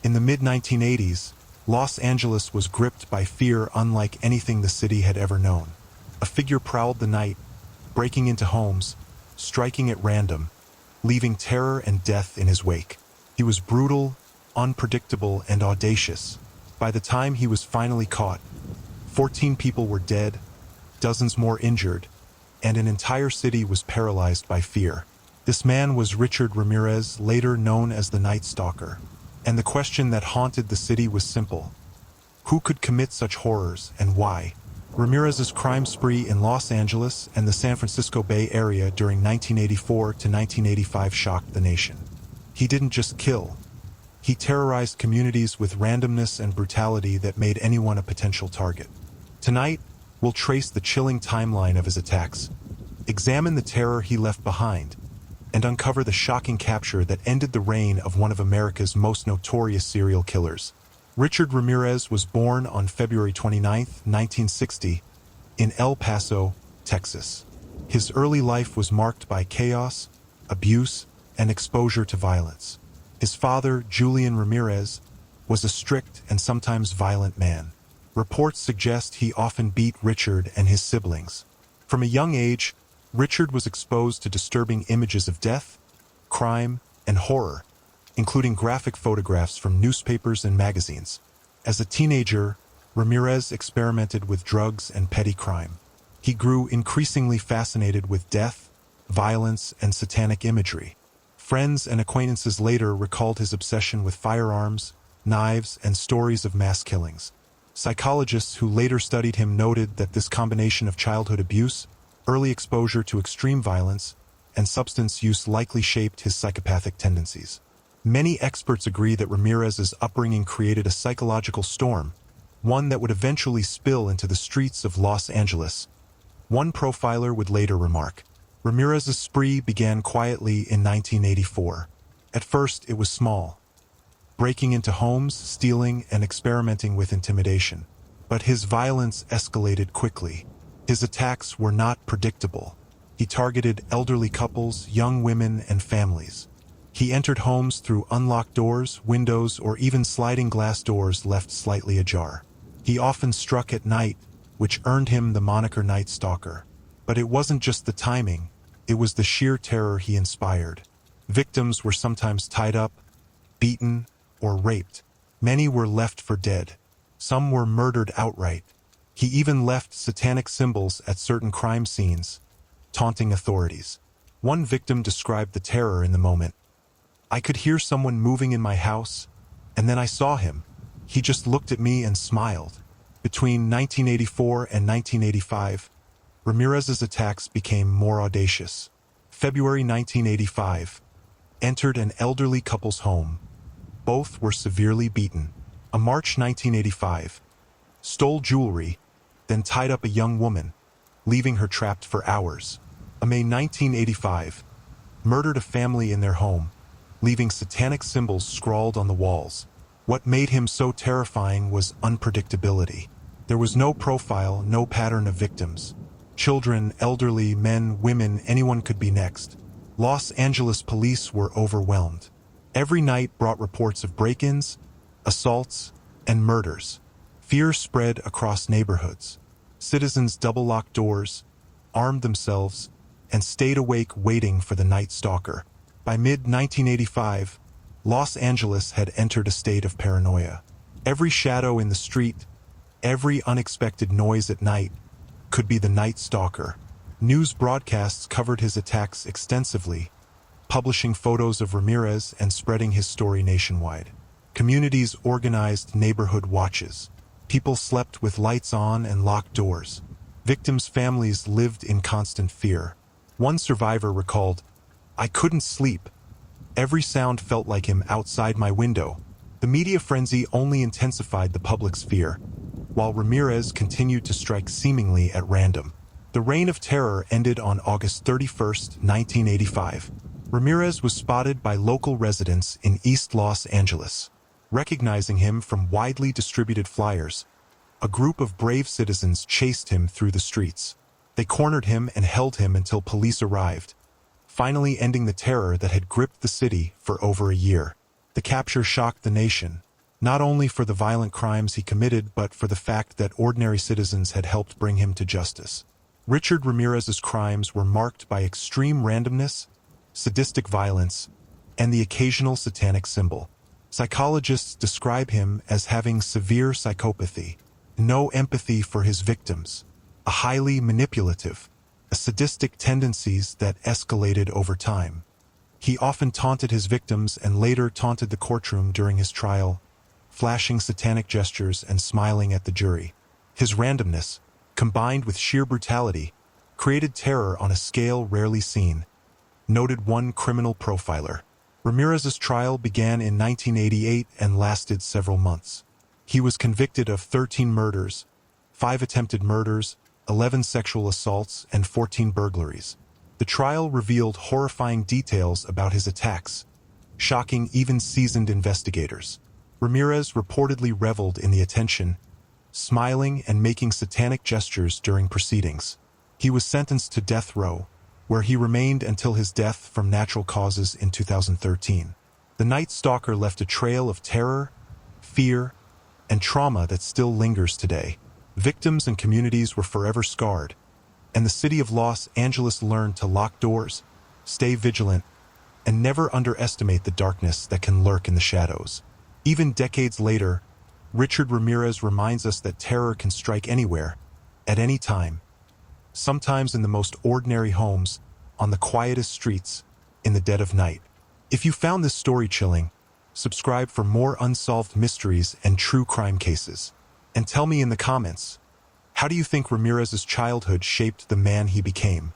In the mid-1980s, Los Angeles was gripped by fear unlike anything the city had ever known. A figure prowled the night, breaking into homes, striking at random, leaving terror and death in his wake. He was brutal, unpredictable, and audacious. By the time he was finally caught, 14 people were dead, dozens more injured, and an entire city was paralyzed by fear. This man was Richard Ramirez, later known as the Night Stalker. And the question that haunted the city was simple. Who could commit such horrors, and why? Ramirez's crime spree in Los Angeles and the San Francisco Bay Area during 1984 to 1985 shocked the nation. He didn't just kill. He terrorized communities with randomness and brutality that made anyone a potential target. Tonight, we'll trace the chilling timeline of his attacks, examine the terror he left behind, and uncover the shocking capture that ended the reign of one of America's most notorious serial killers. Richard Ramirez was born on February 29, 1960, in El Paso, Texas. His early life was marked by chaos, abuse, and exposure to violence. His father, Julian Ramirez, was a strict and sometimes violent man. Reports suggest he often beat Richard and his siblings. From a young age, Richard was exposed to disturbing images of death, crime, and horror, including graphic photographs from newspapers and magazines. As a teenager, Ramirez experimented with drugs and petty crime. He grew increasingly fascinated with death, violence, and satanic imagery. Friends and acquaintances later recalled his obsession with firearms, knives, and stories of mass killings. Psychologists who later studied him noted that this combination of childhood abuse, early exposure to extreme violence, and substance use likely shaped his psychopathic tendencies. Many experts agree that Ramirez's upbringing created a psychological storm, one that would eventually spill into the streets of Los Angeles. One profiler would later remark, Ramirez's spree began quietly in 1984. At first, it was small, breaking into homes, stealing, and experimenting with intimidation. But his violence escalated quickly. His attacks were not predictable. He targeted elderly couples, young women, and families. He entered homes through unlocked doors, windows, or even sliding glass doors left slightly ajar. He often struck at night, which earned him the moniker Night Stalker. But it wasn't just the timing, it was the sheer terror he inspired. Victims were sometimes tied up, beaten, or raped. Many were left for dead. Some were murdered outright. He even left satanic symbols at certain crime scenes, taunting authorities. One victim described the terror in the moment. I could hear someone moving in my house, and then I saw him. He just looked at me and smiled. Between 1984 and 1985, Ramirez's attacks became more audacious. February 1985, entered an elderly couple's home. Both were severely beaten. A March 1985, stole jewelry, then tied up a young woman, leaving her trapped for hours. A May 1985, murdered a family in their home, leaving satanic symbols scrawled on the walls. What made him so terrifying was unpredictability. There was no profile, no pattern of victims. Children, elderly, men, women, anyone could be next. Los Angeles police were overwhelmed. Every night brought reports of break-ins, assaults, and murders. Fear spread across neighborhoods. Citizens double-locked doors, armed themselves, and stayed awake waiting for the Night Stalker. By mid-1985, Los Angeles had entered a state of paranoia. Every shadow in the street, every unexpected noise at night, could be the Night Stalker. News broadcasts covered his attacks extensively, publishing photos of Ramirez and spreading his story nationwide. Communities organized neighborhood watches. People slept with lights on and locked doors. Victims' families lived in constant fear. One survivor recalled, "I couldn't sleep. Every sound felt like him outside my window." The media frenzy only intensified the public's fear, while Ramirez continued to strike seemingly at random. The reign of terror ended on August 31, 1985. Ramirez was spotted by local residents in East Los Angeles. Recognizing him from widely distributed flyers, a group of brave citizens chased him through the streets. They cornered him and held him until police arrived, finally ending the terror that had gripped the city for over a year. The capture shocked the nation. not only for the violent crimes he committed but for the fact that ordinary citizens had helped bring him to justice. Richard Ramirez's crimes were marked by extreme randomness, sadistic violence, and the occasional satanic symbol. Psychologists describe him as having severe psychopathy, no empathy for his victims, a highly manipulative, sadistic tendencies that escalated over time. He often taunted his victims and later taunted the courtroom during his trial, flashing satanic gestures and smiling at the jury. His randomness, combined with sheer brutality, created terror on a scale rarely seen, noted one criminal profiler. Ramirez's trial began in 1988 and lasted several months. He was convicted of 13 murders, 5 attempted murders, 11 sexual assaults, and 14 burglaries. The trial revealed horrifying details about his attacks, shocking even seasoned investigators. Ramirez reportedly reveled in the attention, smiling and making satanic gestures during proceedings. He was sentenced to death row, where he remained until his death from natural causes in 2013. The Night Stalker left a trail of terror, fear, and trauma that still lingers today. Victims and communities were forever scarred, and the city of Los Angeles learned to lock doors, stay vigilant, and never underestimate the darkness that can lurk in the shadows. Even decades later, Richard Ramirez reminds us that terror can strike anywhere, at any time, sometimes in the most ordinary homes, on the quietest streets, in the dead of night. If you found this story chilling, subscribe for more unsolved mysteries and true crime cases. And tell me in the comments, how do you think Ramirez's childhood shaped the man he became?